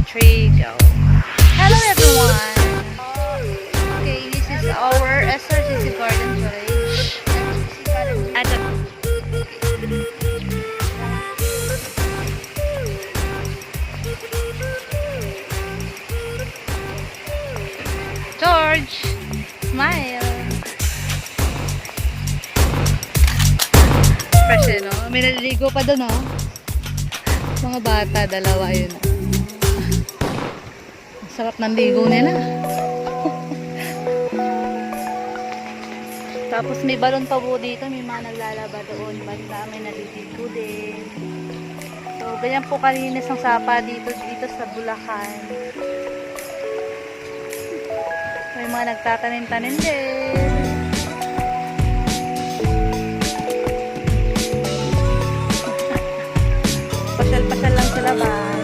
3, go. Hello everyone! Okay, this is our SRCC Garden Village. At the George! Smile! Fresh eh, no? May naliligo pa doon, no? Mga bata, dalawa yun. Sarap ng ligo nila. Tapos may balon pa po dito. May mga naglalaba doon. Banda, may naliligo din. So, ganyan po kalinis ang sapa dito sa Bulacan. May mga nagtatanim-tanim din. Pasyal-pasyal lang sa labas.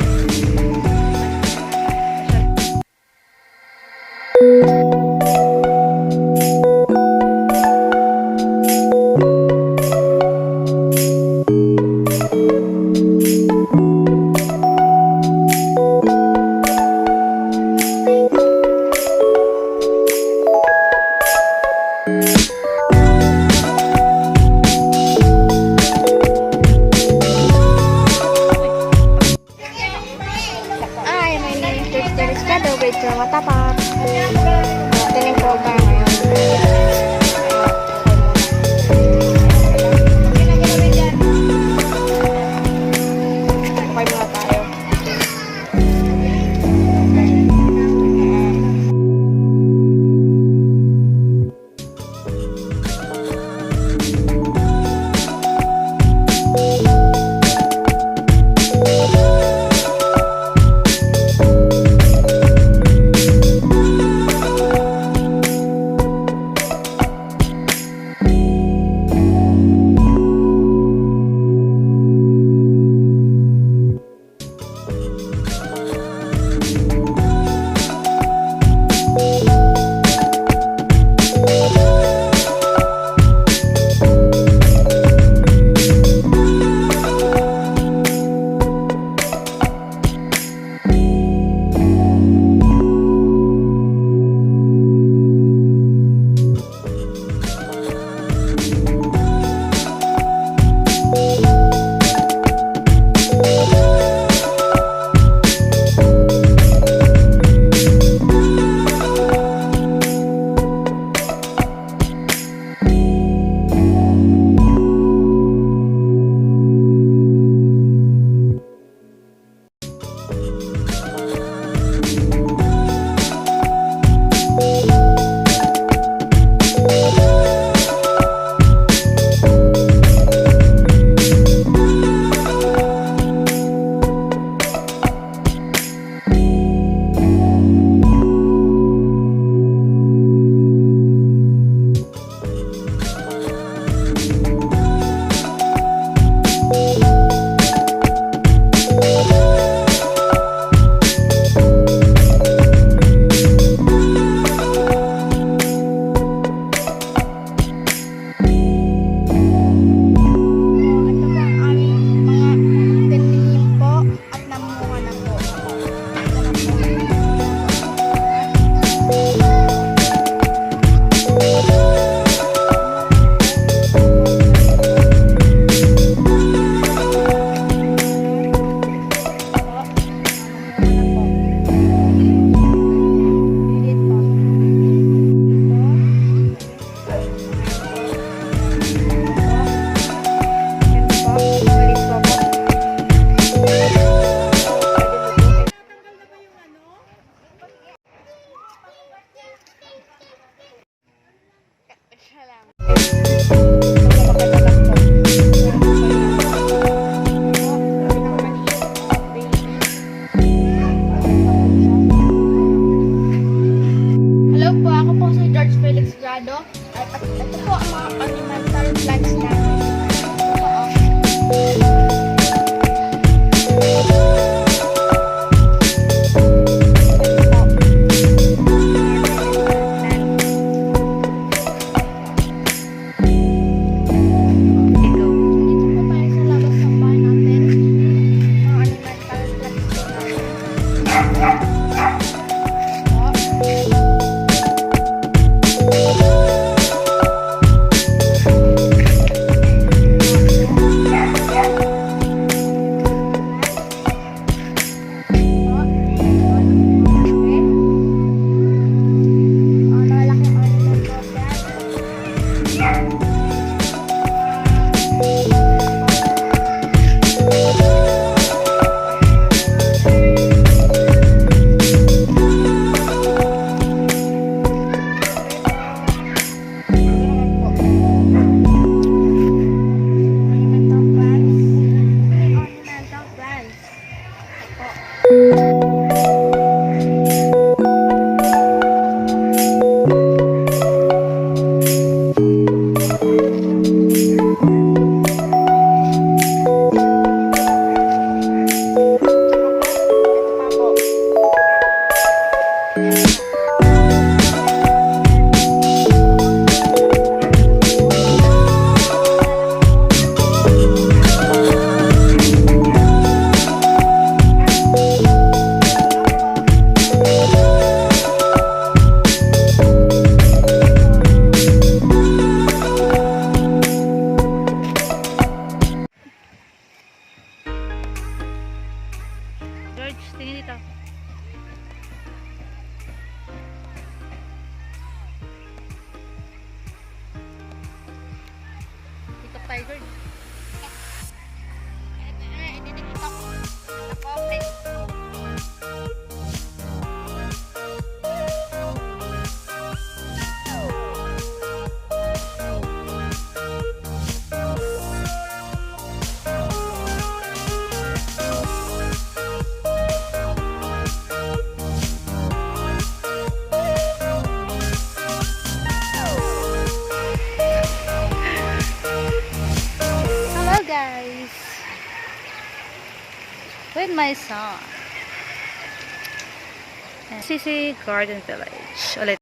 Matapat. Natin yung program ngayon. Okay muna tayo. At ito po ang mga ornamental plants namin. Dito po tayo sa labas ng bahay natin. Mga ornamental plants po namin. Tingin dito. Dito tiger. Dito. Naka-open. Hello guys. With my son. Sisi Garden Village. Ulit.